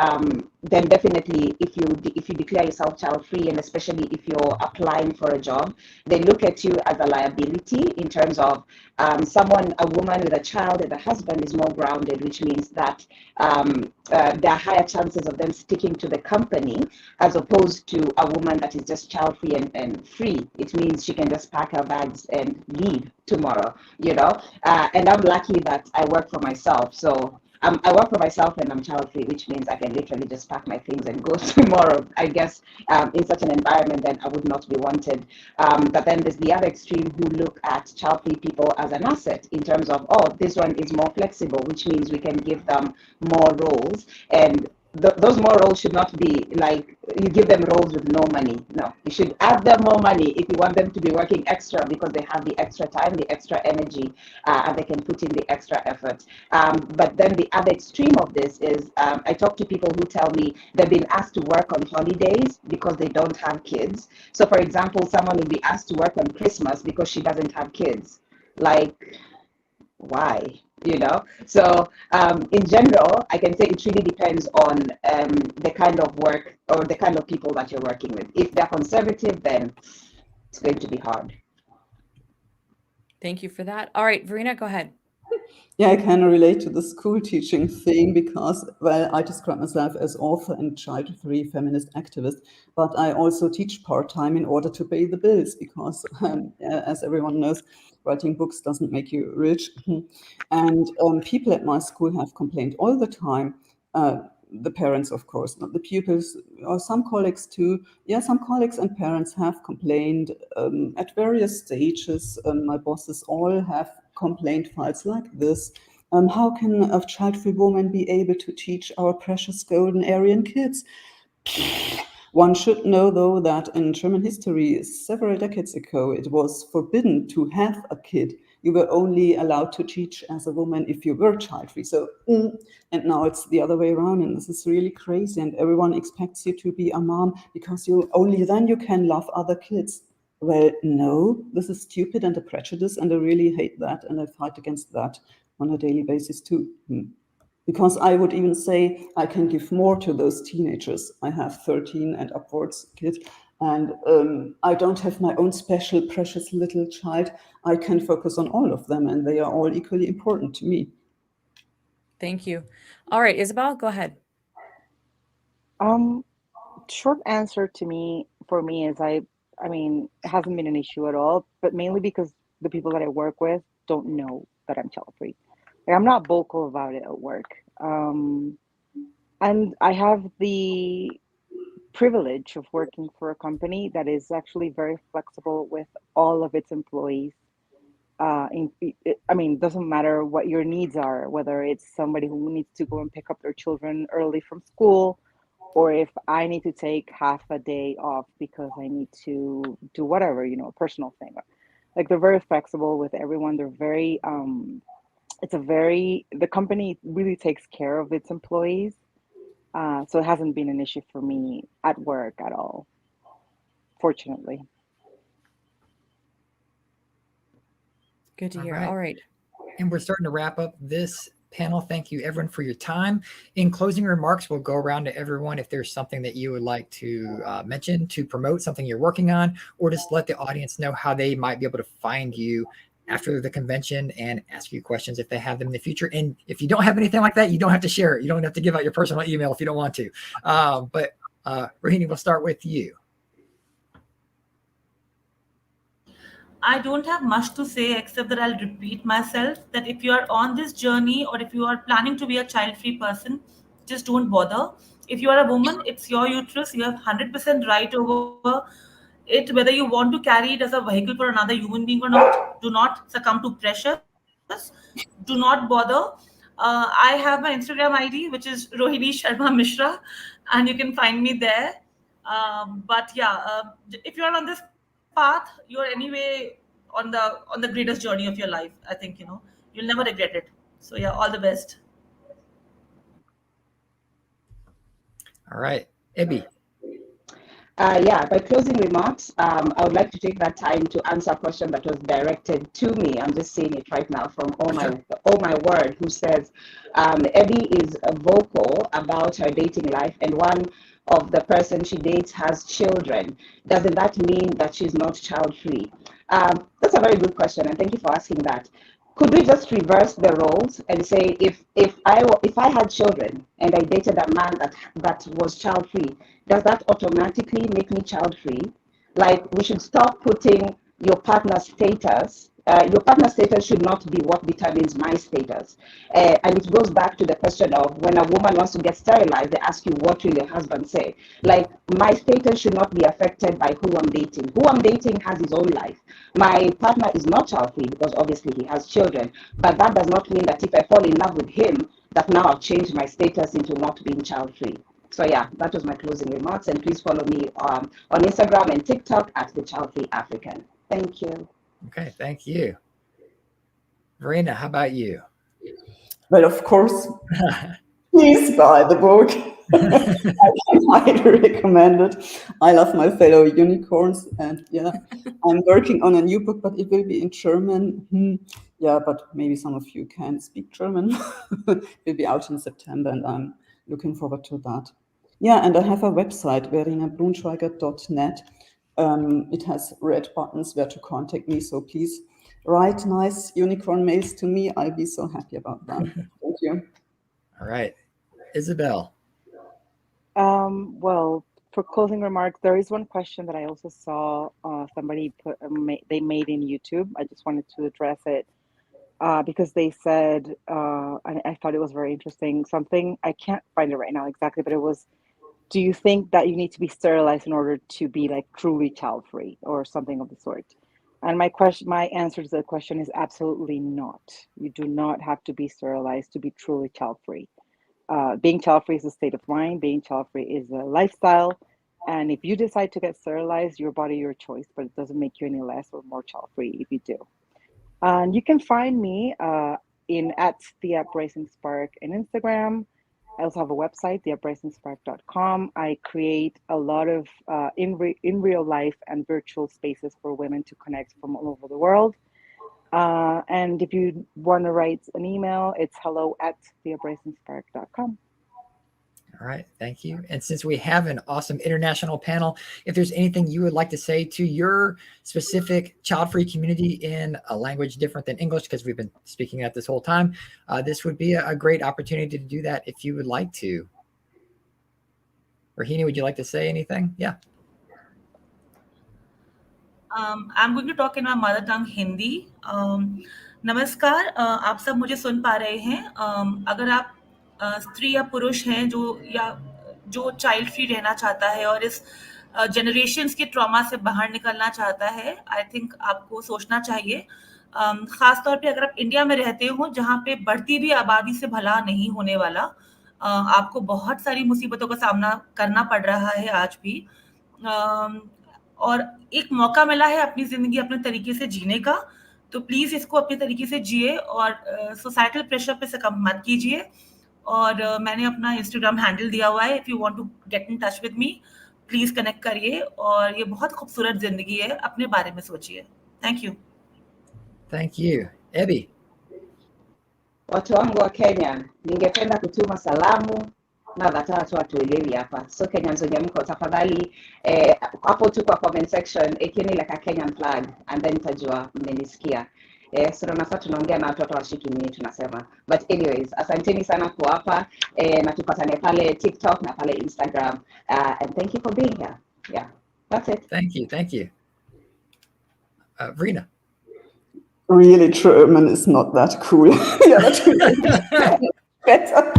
definitely if you declare yourself child free, and especially if you're applying for a job, they look at you as a liability in terms of a woman with a child and a husband is more grounded, which means that there are higher chances of them sticking to the company as opposed to a woman that is just child free and free. It means she can just pack her bags and leave tomorrow, and I'm lucky that I work for myself. So I work for myself and I'm child free, which means I can literally just pack my things and go tomorrow. I guess in such an environment, then I would not be wanted. But then there's the other extreme who look at child free people as an asset in terms of, oh, this one is more flexible, which means we can give them more roles. And those more roles should not be like you give them roles with no money. No, you should add them more money if you want them to be working extra because they have the extra time, the extra energy, and they can put in the extra effort. But then the other extreme of this is I talk to people who tell me they've been asked to work on holidays because they don't have kids. So, for example, someone will be asked to work on Christmas because she doesn't have kids. Like, why? So in general, I can say it really depends on the kind of work or the kind of people that you're working with. If they're conservative, then it's going to be hard. Thank you for that. All right, Verena, go ahead. Yeah, I can relate to the school teaching thing because, well, I describe myself as author and child-free feminist activist, but I also teach part-time in order to pay the bills because, as everyone knows, writing books doesn't make you rich. And people at my school have complained all the time the parents, of course, not the pupils, or some colleagues too. Yeah, some colleagues and parents have complained at various stages. My bosses all have complaint files like this. How can a child-free woman be able to teach our precious golden Aryan kids? One should know, though, that in German history, several decades ago, it was forbidden to have a kid. You were only allowed to teach as a woman if you were child-free. So, and now it's the other way around, and this is really crazy. And everyone expects you to be a mom because you only then you can love other kids. Well, no, this is stupid and a prejudice, and I really hate that, and I fight against that on a daily basis too. Because I would even say I can give more to those teenagers. I have 13 and upwards kids, and I don't have my own special, precious little child. I can focus on all of them, and they are all equally important to me. Thank you. All right, Isabel, go ahead. Short answer for me is I mean, it hasn't been an issue at all, but mainly because the people that I work with don't know that I'm child free. Like, I'm not vocal about it at work. And I have the privilege of working for a company that is actually very flexible with all of its employees. I mean, it doesn't matter what your needs are, whether it's somebody who needs to go and pick up their children early from school, or if I need to take half a day off because I need to do whatever, a personal thing. Like, they're very flexible with everyone. They're very, the company really takes care of its employees. So it hasn't been an issue for me at work at all, fortunately. Good to All hear. right. All right. And we're starting to wrap up this panel. Thank you, everyone, for your time. In closing remarks, we'll go around to everyone if there's something that you would like to mention, to promote something you're working on, or just let the audience know how they might be able to find you after the convention and ask you questions if they have them in the future. And if you don't have anything like that, you don't have to share it. You don't have to give out your personal email if you don't want to. But Rohini, we'll start with you. I don't have much to say except that I'll repeat myself that if you are on this journey or if you are planning to be a child-free person, just don't bother. If you are a woman, it's your uterus. You have 100% right over it, whether you want to carry it as a vehicle for another human being or not. Do not succumb to pressures. Do not bother. I have my Instagram ID, which is Rohini Sharma Mishra, and you can find me there. But yeah, if you are on this path, you are anyway on the greatest journey of your life. I think you'll never regret it. So yeah, all the best. All right, Ebby. By closing remarks, I would like to take that time to answer a question that was directed to me. I'm just saying it right now from Oh My Word, who says, Ebby is vocal about her dating life, and one of the person she dates has children. Doesn't that mean that she's not child-free? That's a very good question, and thank you for asking that. Could we just reverse the roles and say, if I had children and I dated a man that was child-free, does that automatically make me child-free? Like, we should stop putting your partner's status. Your partner's status should not be what determines my status. And it goes back to the question of when a woman wants to get sterilized, they ask you, what will your husband say? Like, my status should not be affected by who I'm dating. Who I'm dating has his own life. My partner is not child-free because obviously he has children, but that does not mean that if I fall in love with him, that now I've changed my status into not being child-free. So yeah, that was my closing remarks, and please follow me on Instagram and TikTok at the Childfree African. Thank you. Okay, thank you. Verena, how about you? Well, of course, please buy the book. I highly recommend it. I love my fellow unicorns, and yeah, I'm working on a new book, but it will be in German. Yeah, but maybe some of you can speak German. It will be out in September, and I'm looking forward to that. Yeah, and I have a website, verenabrunschweiger.net. It has red buttons where to contact me, so please write nice unicorn mails to me. I'll be so happy about that. Thank you. All right, Isabel. Well, for closing remarks, there is one question that I also saw somebody they made in YouTube. I just wanted to address it. because they said, and I thought it was very interesting, something, I can't find it right now exactly, but it was, do you think that you need to be sterilized in order to be like truly child-free or something of the sort? And my answer to the question is absolutely not. You do not have to be sterilized to be truly child-free. Being child-free is a state of mind. Being child-free is a lifestyle. And if you decide to get sterilized, your body, your choice, but it doesn't make you any less or more child-free if you do. And you can find me at the Uprising Spark in Instagram. I also have a website, theuprising.spark.com. I create a lot of in real life and virtual spaces for women to connect from all over the world. And if you want to write an email, it's hello@theuprising.spark.com. All right, thank you. And since we have an awesome international panel, if there's anything you would like to say to your specific child-free community in a language different than English, because we've been speaking that this whole time, this would be a great opportunity to do that if you would like to. Rohini, would you like to say anything? Yeah. I'm going to talk in my mother tongue, Hindi. नमस्कार, आप सब मुझे सुन पा रहे हैं? अगर आप स्त्री या पुरुष हैं जो चाइल्ड फ्री रहना चाहता है और इस जनरेशन्स के ट्रॉमा से बाहर निकलना चाहता है, आई थिंक आपको सोचना चाहिए. खास तौर पे अगर आप इंडिया में रहते हो, जहाँ पे बढ़ती हुई आबादी से भला नहीं होने वाला, आपको बहुत सारी मुसीबतों का सामना करना पड़ रहा है आज भी, और एक मौका मिला है अपनी जिंदगी अपने तरीके से जीने का, तो प्लीज इसको अपने तरीके से जिए और सोसाइटल प्रेशर पे सकम मत कीजिए. और मैंने अपना इंस्टाग्राम हैंडल दिया हुआ है, if you want to get in touch with me please connect करिए. और ये बहुत खूबसूरत जिंदगी है, अपने बारे में सोचिए. Thank you. Thank you. Ebby. Watu wangu wa Kenya, ningependa kutuma salamu na watatu watuelewi hapa. So Kenyans wenye mko tafadhali hapo tu kwa comment section ekeni like a Kenyan flag and then tajua mmenisikia. So nasa tunaongea na watoto washiki nini tunasema. But anyways, asanteni sana kwa hapa na tupatane pale TikTok na pale Instagram. And thank you for being here. Yeah, that's it. Thank you. Thank you. Verena. Really, German is not that cool. Yeah, that's really better.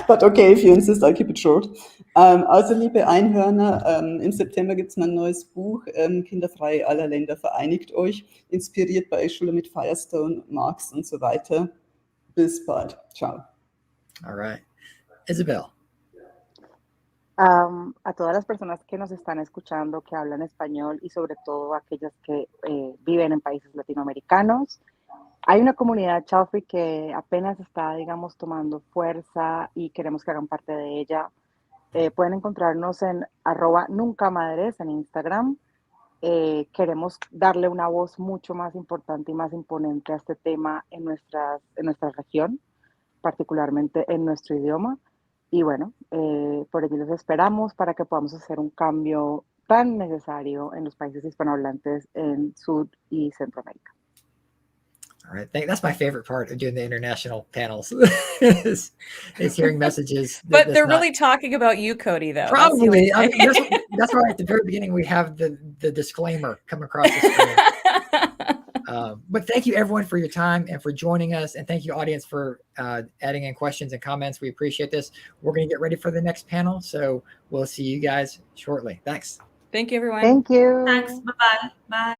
But okay, if you insist, I'll keep it short. Also, liebe Einhörner, im September gibt es mein neues Buch, Kinderfrei aller Länder vereinigt euch, inspiriert bei Schule mit Firestone, Marx und so weiter. Bis bald. Ciao. All right. Isabel. A todas las personas que nos están escuchando, que hablan español y sobre todo aquellas que viven en países latinoamericanos, hay una comunidad Childfree que apenas está, digamos, tomando fuerza y queremos que hagan parte de ella. Pueden encontrarnos en @nuncamadres en Instagram. Queremos darle una voz mucho más importante y más imponente a este tema en nuestra región, particularmente en nuestro idioma. Y bueno, por ello los esperamos para que podamos hacer un cambio tan necesario en los países hispanohablantes en Sud y Centroamérica. All right. That's my favorite part of doing the international panels is hearing messages. But they're really talking about you, Cody, though. Probably. I mean, that's why at the very beginning we have the disclaimer come across the screen. But thank you everyone for your time and for joining us. And thank you audience for adding in questions and comments. We appreciate this. We're going to get ready for the next panel. So we'll see you guys shortly. Thanks. Thank you, everyone. Thank you. Thanks. Bye-bye. Bye.